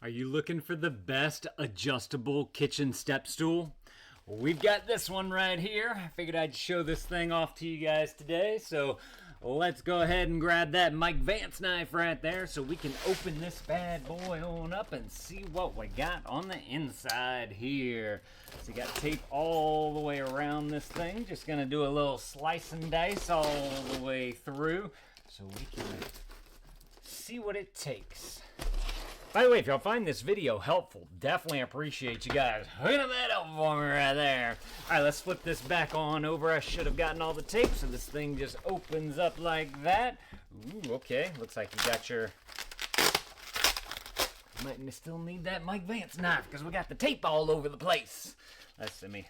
Are you looking for the best adjustable kitchen step stool? Well, we've got this one right here. I figured I'd show this thing off to you guys today. So let's go ahead and grab that Mike Vance knife right there so we can open this bad boy on up and see what we got on the inside here. So you got tape all the way around this thing. Just gonna do a little slice and dice all the way through so we can see what it takes. By the way, if y'all find this video helpful, definitely appreciate you guys hooking that up for me right there. All right, let's flip this back on over. I should have gotten all the tape, so this thing just opens up like that. Ooh, okay. Looks like you got your... Might still need that Mike Vance knife because we got the tape all over the place. Let me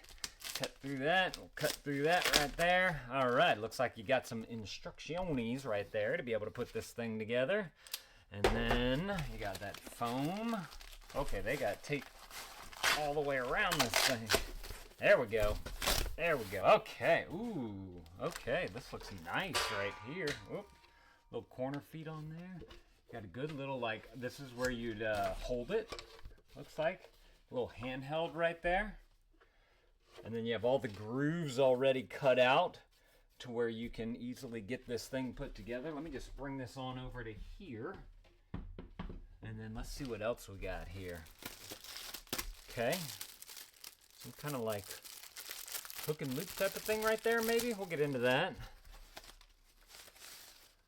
cut through that. We'll cut through that right there. All right, looks like you got some instructions right there to be able to put this thing together. And then you got that foam. Okay, they got tape all the way around this thing. There we go. There we go. Okay. Ooh. Okay. This looks nice right here. Oop. Little corner feet on there. Got a good little, like, this is where you'd hold it. Looks like. A little handheld right there. And then you have all the grooves already cut out to where you can easily get this thing put together. Let me just bring this on over to here. And then let's see what else we got here. Okay. Some kind of like hook and loop type of thing right there, maybe. We'll get into that.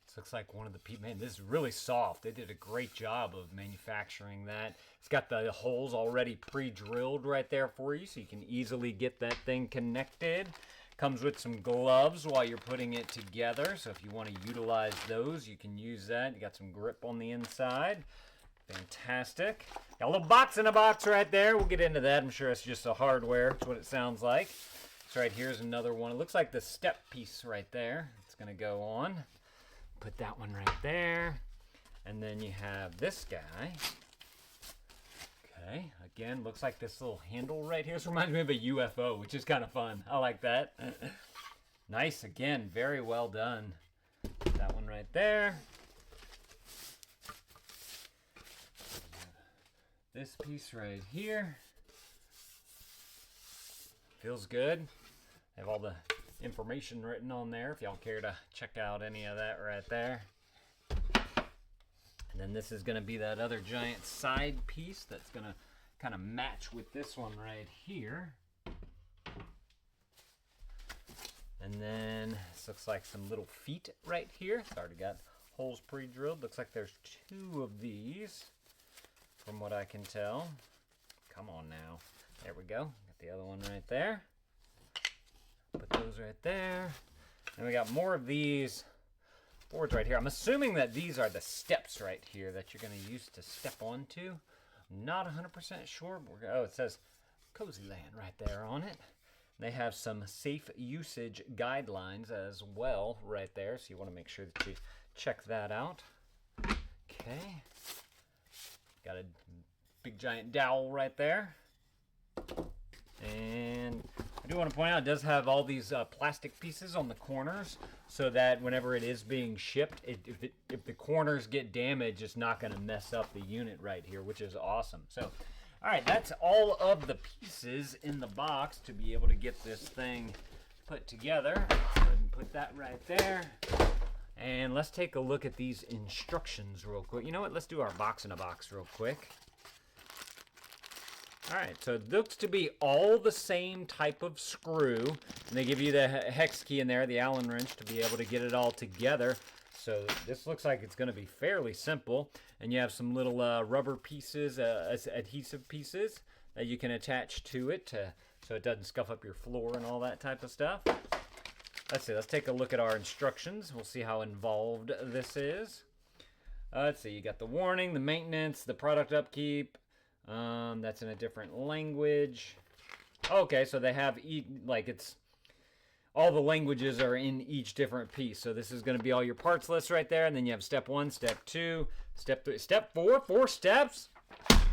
This looks like one of the people. Man, this is really soft. They did a great job of manufacturing that. It's got the holes already pre-drilled right there for you, so you can easily get that thing connected. Comes with some gloves while you're putting it together, so if you want to utilize those, you can use that. You got some grip on the inside. Fantastic. Got a little box in a box right there. We'll get into that. I'm sure it's just a hardware. That's what it sounds like. So right here's another one. It looks like the step piece right there. It's going to go on. Put that one right there. And then you have this guy. Okay. Again, looks like this little handle right here. This reminds me of a UFO, which is kind of fun. I like that. Nice. Again, very well done. Put that one right there. This piece right here feels good. I have all the information written on there if y'all care to check out any of that right there. And then this is going to be that other giant side piece that's going to kind of match with this one right here. And then this looks like some little feet right here. It's already got holes pre-drilled. Looks like there's two of these. From what I can tell. Come on now. There we go. Got the other one right there. Put those right there. And we got more of these boards right here. I'm assuming that these are the steps right here that you're going to use to step onto. Not 100% sure. Oh, it says Cozy Land right there on it. They have some safe usage guidelines as well right there. So you want to make sure that you check that out. Okay. Got a big giant dowel right there. And I do want to point out it does have all these plastic pieces on the corners so that whenever it is being shipped, if the corners get damaged, it's not going to mess up the unit right here, which is awesome. So, all right, that's all of the pieces in the box to be able to get this thing put together. Go ahead and put that right there. And let's take a look at these instructions real quick. You know what? Let's do our box in a box real quick. All right, so it looks to be all the same type of screw. And they give you the hex key in there, the Allen wrench, to be able to get it all together. So this looks like it's going to be fairly simple. And you have some little rubber pieces, adhesive pieces that you can attach to it so it doesn't scuff up your floor and all that type of stuff. Let's see, let's take a look at our instructions. We'll see how involved this is. Let's see, you got the warning, the maintenance, the product upkeep. That's in a different language. Okay, so they have, it's, all the languages are in each different piece. So this is going to be all your parts list right there. And then you have step 1, step 2, step 3, step 4, 4 steps.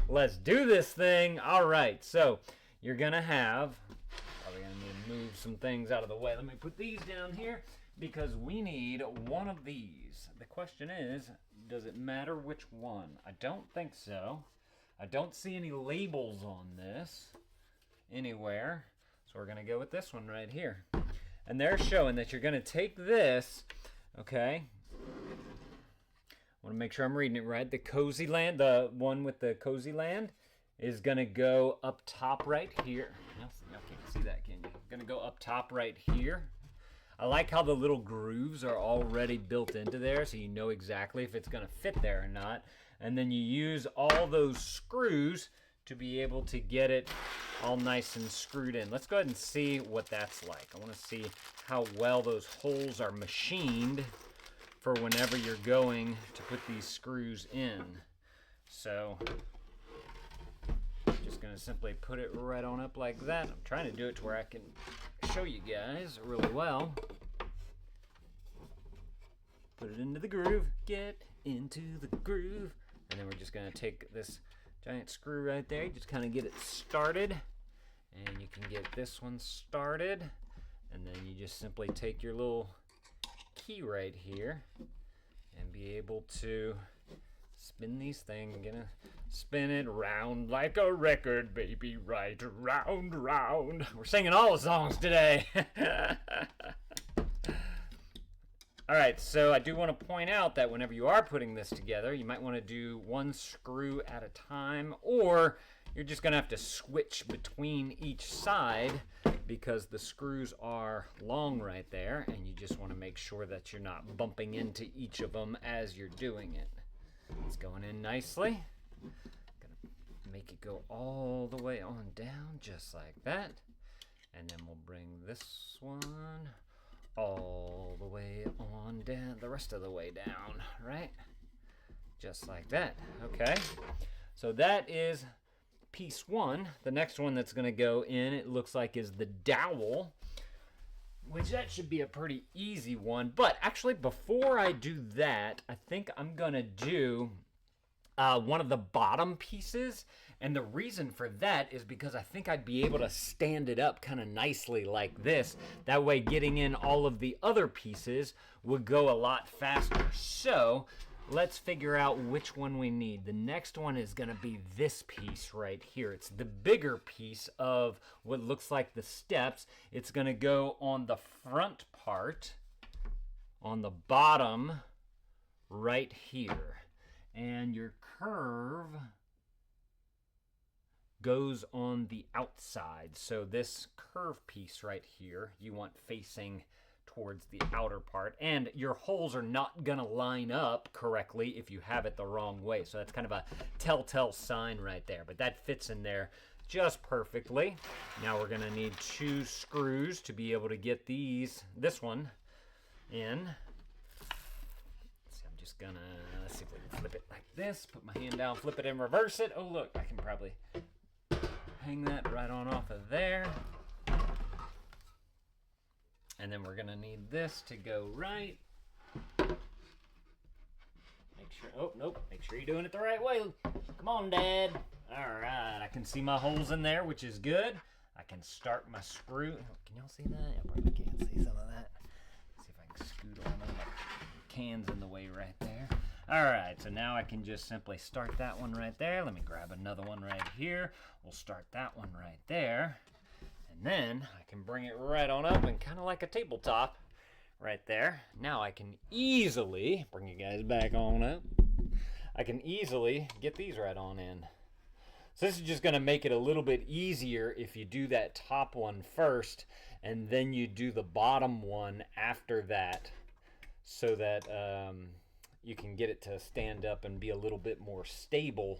Let's do this thing. All right, so you're going to have... Probably going to need to move some things out of the way. Let me put these down here because we need one of these. The question is, does it matter which one? I don't think so. I don't see any labels on this anywhere, so we're gonna go with this one right here. And they're showing that you're gonna take this, okay? I want to make sure I'm reading it right. The Cozy Land, the one with the Cozy Land, is gonna go up top right here. Y'all can't see that, can you? Gonna go up top right here. I like how the little grooves are already built into there, so you know exactly if it's gonna fit there or not. And then you use all those screws to be able to get it all nice and screwed in. Let's go ahead and see what that's like. I want to see how well those holes are machined for whenever you're going to put these screws in. So, just gonna simply put it right on up like that. I'm trying to do it to where I can show you guys really well. Put it into the groove, get into the groove. And then we're just gonna take this giant screw right there, just kind of get it started. And you can get this one started. And then you just simply take your little key right here and be able to spin these things. I'm gonna spin it round like a record, baby, right round, round. We're singing all the songs today. All right, so I do want to point out that whenever you are putting this together, you might want to do one screw at a time, or you're just going to have to switch between each side because the screws are long right there, and you just want to make sure that you're not bumping into each of them as you're doing it. It's going in nicely. Gonna make it go all the way on down, just like that. And then we'll bring this one all the way on down, the rest of the way down, right? Just like that. Okay, so that is piece one. The next one that's going to go in, it looks like, is the dowel, which that should be a pretty easy one. But actually, before I do that, I think I'm going to do one of the bottom pieces. And the reason for that is because I think I'd be able to stand it up kind of nicely like this. That way getting in all of the other pieces would go a lot faster. So let's figure out which one we need. The next one is going to be this piece right here. It's the bigger piece of what looks like the steps. It's going to go on the front part, on the bottom right here. And your curve goes on the outside. So this curve piece right here, you want facing towards the outer part, and your holes are not gonna line up correctly if you have it the wrong way. So that's kind of a telltale sign right there, but that fits in there just perfectly. Now we're gonna need 2 screws to be able to get this one in. I'm just gonna, let's see if we can flip it like this, put my hand down, flip it and reverse it. Oh look, I can probably hang that right on off of there. And then we're gonna need this to go right. Make sure, oh nope, make sure you're doing it the right way. Come on, Dad. All right, I can see my holes in there, which is good. I can start my screw. Can y'all see that? I probably can't see some of that. Let's see if I can scoot on them. Cans in the way right there. All right, so now I can just simply start that one right there. Let me grab another one right here. We'll start that one right there. And then I can bring it right on up and kind of like a tabletop right there. Now I can easily, bring you guys back on up. I can easily get these right on in. So this is just gonna make it a little bit easier if you do that top one first and then you do the bottom one after that, so that you can get it to stand up and be a little bit more stable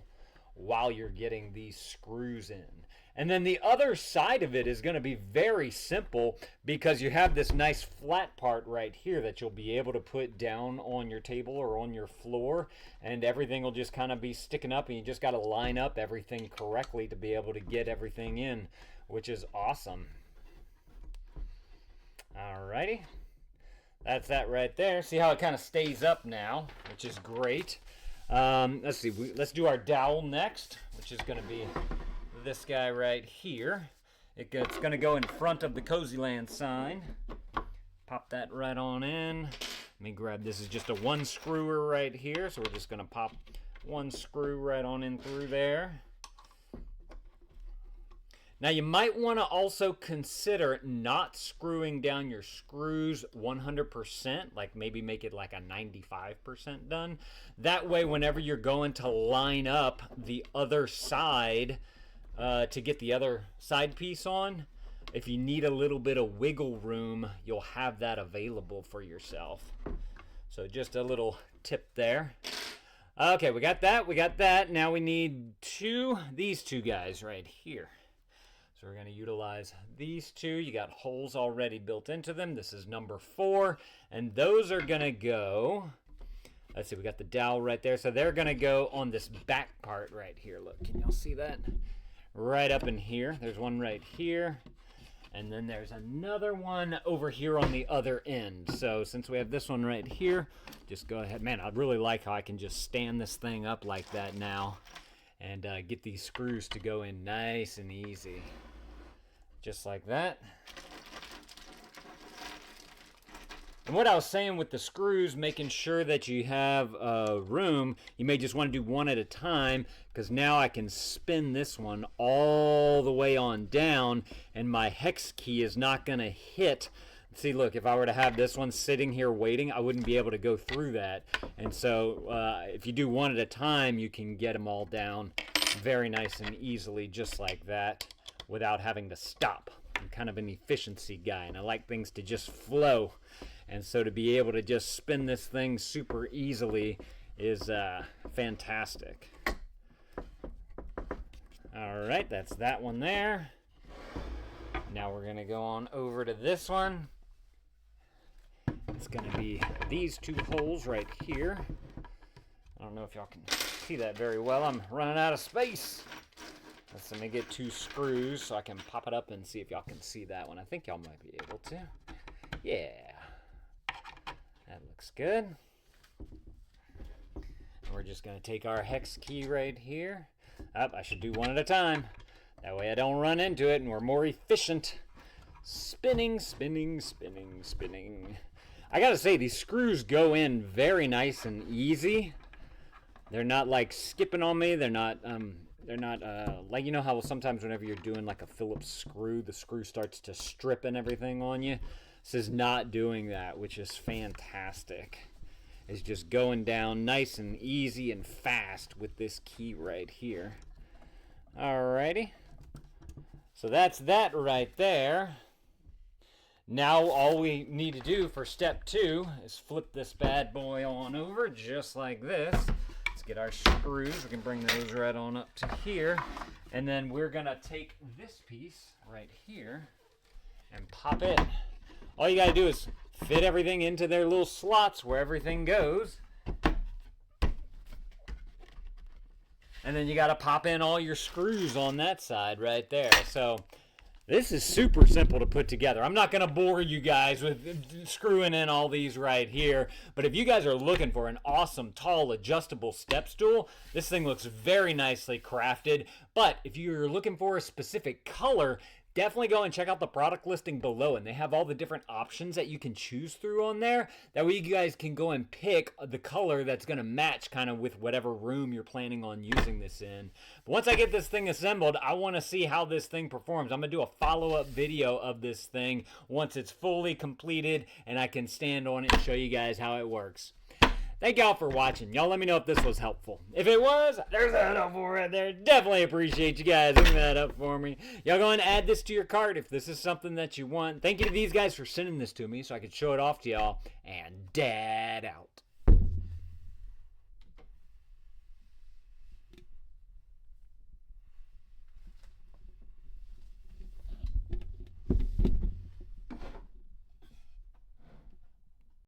while you're getting these screws in. And then the other side of it is going to be very simple because you have this nice flat part right here that you'll be able to put down on your table or on your floor, and everything will just kind of be sticking up, and you just got to line up everything correctly to be able to get everything in, which is awesome. Alrighty. That's that right there. See how it kind of stays up now, which is great. Let's see. Let's do our dowel next, which is going to be this guy right here. It's going to go in front of the Cozy Land sign. Pop that right on in. Let me grab, this is just a 1 screwer right here, so we're just going to pop 1 screw right on in through there. Now you might want to also consider not screwing down your screws 100%, like maybe make it like a 95% done. That way whenever you're going to line up the other side to get the other side piece on, if you need a little bit of wiggle room, you'll have that available for yourself. So just a little tip there. Okay, we got that. Now we need these two guys right here. So we're going to utilize these two. You got holes already built into them. This is number 4. And those are going to go, let's see, we got the dowel right there. So they're going to go on this back part right here. Look, can y'all see that? Right up in here. There's one right here. And then there's another one over here on the other end. So since we have this one right here, just go ahead. Man, I really like how I can just stand this thing up like that now and get these screws to go in nice and easy. Just like that. And what I was saying with the screws, making sure that you have room, you may just want to do one at a time, because now I can spin this one all the way on down, and my hex key is not going to hit. See, look, if I were to have this one sitting here waiting, I wouldn't be able to go through that. And so if you do one at a time, you can get them all down very nice and easily, just like that, without having to stop. I'm kind of an efficiency guy, and I like things to just flow. And so to be able to just spin this thing super easily is fantastic. All right, that's that one there. Now we're going to go on over to this one. It's going to be these two holes right here. I don't know if y'all can see that very well. I'm running out of space. Let me get 2 screws so I can pop it up and see if y'all can see that one. I think y'all might be able to. Yeah. That looks good. And we're just going to take our hex key right here. I should do one at a time. That way I don't run into it and we're more efficient. Spinning, spinning, spinning, spinning. I gotta say, these screws go in very nice and easy. They're not like skipping on me. They're not like, you know how sometimes whenever you're doing like a Phillips screw, the screw starts to strip and everything on you. This is not doing that, which is fantastic. It's just going down nice and easy and fast with this key right here. Alrighty. So that's that right there. Now all we need to do for step 2 is flip this bad boy on over just like this. Let's get our screws. We can bring those right on up to here. And then we're going to take this piece right here and pop it. All you got to do is fit everything into their little slots where everything goes. And then you got to pop in all your screws on that side right there. So this is super simple to put together. I'm not going to bore you guys with screwing in all these right here. But if you guys are looking for an awesome, tall, adjustable step stool, this thing looks very nicely crafted. But if you're looking for a specific color, definitely go and check out the product listing below, and they have all the different options that you can choose through on there. That way you guys can go and pick the color that's going to match kind of with whatever room you're planning on using this in. But once I get this thing assembled, I want to see how this thing performs. I'm going to do a follow-up video of this thing once it's fully completed and I can stand on it and show you guys how it works. Thank y'all for watching. Y'all let me know if this was helpful. If it was, there's that helpful right there. Definitely appreciate you guys hooking that up for me. Y'all go and add this to your cart if this is something that you want. Thank you to these guys for sending this to me so I could show it off to y'all. And Dad out.